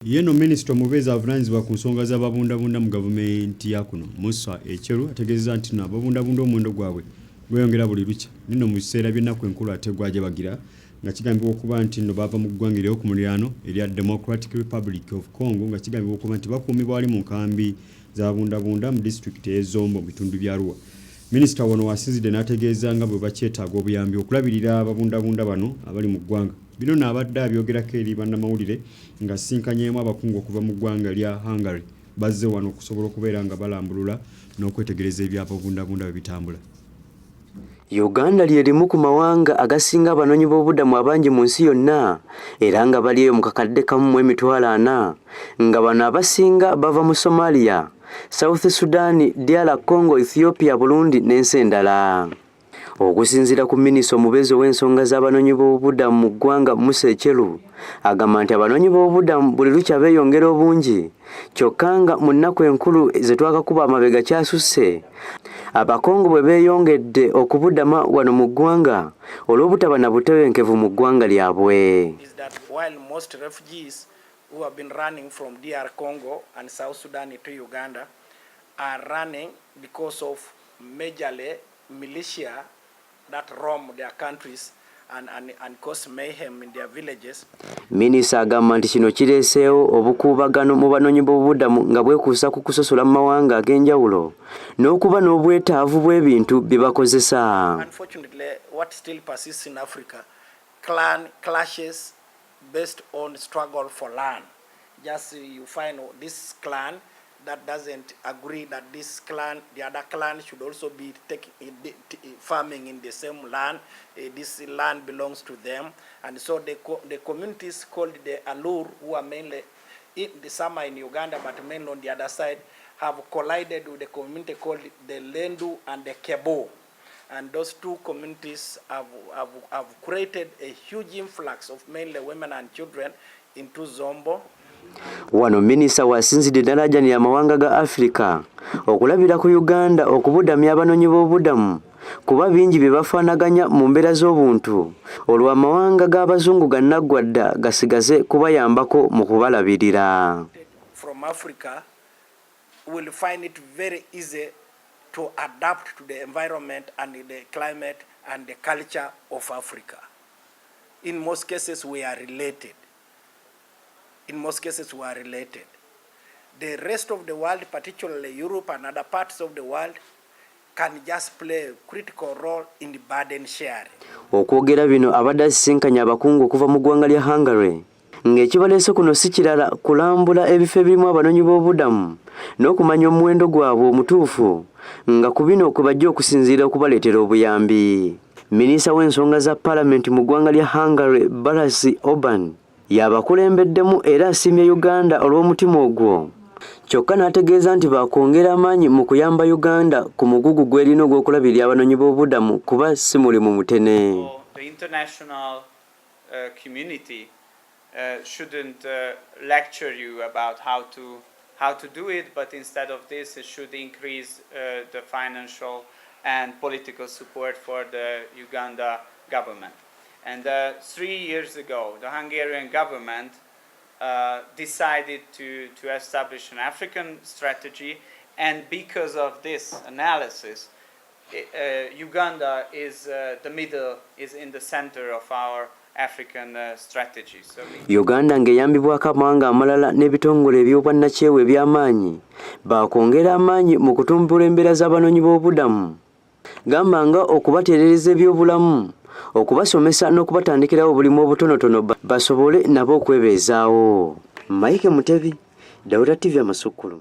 Yeno Minisita Omubeezi avunaanyizibwa ku nsonga z'ababundabunda mu gavumenti ya kuno Musa Echeru ategeezezza nti nno ababundabunda omuwendo gwabwe gweyongera buli lukya nino mu biseera by'ennaku enkulu ate gwajabagira nga kigambibwa okuba nti nno bava mu ggwanga ery'okumuliraano erya Democratic Republic of Congo nga kigambibwa okuba nti bakuumibwa wali mu nkambi z'ababundabunda mu disitulikiti y'Ezombo mu bitundu bya Arua. Minisita wano wasinzidde n'ategeeza nga bwe bakyetaaga obuyambi okulabirira ababundabunda bano abali mu ggwanga. Bino n'abadde abyogerako eri bannamawulire nga sinkanyeemu abakungu okuva mu ggwanga lya Hungary bazze wano okusobola okubeera nga balambulula n'okwetegereza ebyababundabunda bwe bitambula. Uganda lye limu ku mawanga agasinga abanoonyi b'obubudamu abangi mu nsi yonna era nga bali eyo mu kakadde kamu mu emitwalo 40 nga bano abasinga bava mu Somalia, South Sudan, DR Congo, Ethiopia, Burundi n'ensi endala. Okusinziira ku Minisita Omubeezi w'ensonga z'abanoonyi b'obubudamu mu ggwanga Musa Echeru agamba nti abanoonyi b'obubudamu buli lukya beeyongera obungi kyokka nga mu nnaku enkulu ze twakakuba amabega kyasusse abakongo bwe beeyongedde okubudama wano mu ggwanga olw'obutaba na butebenkevu mu ggwanga lyabwe. Who have been running from DR Congo and South Sudan to Uganda are running because of majorly militia that roam their countries and cause mayhem in their villages. Minisita agamba nti kino kireeseewo obukuubagano mu banoonyi b'obubudamu nga bwekuusa ku kusosola mu mawanga ag'enjawulo n'okuba n'obwetaavu bw'ebintu bye bakozesa. Unfortunately, what still persists in Africa, clan clashes based on struggle for land. Just you find this clan that doesn't agree that this clan, the other clan should also be taking farming in the same land. This land belongs to them, and so the communities called the Alur, who are mainly in the summer in Uganda, but mainly on the other side, have collided with the community called the Lendu and the Kebo. And those two communities have created a huge influx of mainly women and children into Zombo. Wano Minisita wasinzidde n'alajjanira amawanga ga Africa okulabira ku Uganda okubudamya abanoonyi b'obubudamu kuba bingi bye bafaanaganya mu mbeera z'obuntu olwo amawanga g'abazungu gannaggwadda gasigaze kubayambako mu kubalabirira. From Africa will find it very easy to adapt to the environment and the climate and the culture of Africa. In most cases, we are related. The rest of the world, particularly Europe and other parts of the world, can just play a critical role in the burden sharing. Okwogera bino abadde asisinkanya abakungu okuva mu ggwanga lya Hungary ng'ekibaleese kuno si kirala kulambula ebifo ebirimu abanoonyi b'obubudamu n'okumanya omuwendo gwabwe omutuufu nga ku bino kwe bajja okusinziira okubaleetera obuyambi. Minisita w'ensonga za Paalamenti mu ggwanga lya Hungary Barasi Orban yabakulembeddemu era asiimye Uganda olw'omutima ogwo kyokka n'ategeeza nti baakwongera amaanyi mu kuyamba Uganda ku mugugu gw'erina ogw'okulabirira abanoonyi b'obubudamu kuba si mulimu mutene. Shouldn't lecture you about how to do it, but instead of this, it should increase the financial and political support for the Uganda government. And 3 years ago, the Hungarian government decided to establish an African strategy, and because of this analysis, Uganda is in the center of our African strategy. So Uganda ng'eyambibwako amawanga amalala n'ebitongole eby'obwannakyewa eby'amaanyi baakwongera amaanyi mu kutumbula embeera z'abanoonyi b'obubudamu gamba nga okubatereereza ebyobulamu okubasomesa n'okubatandikirawo obulimu obutonotono basobole nabo okwebeezaawo. Mike Mutebi, Delta TV Amasukkulumu.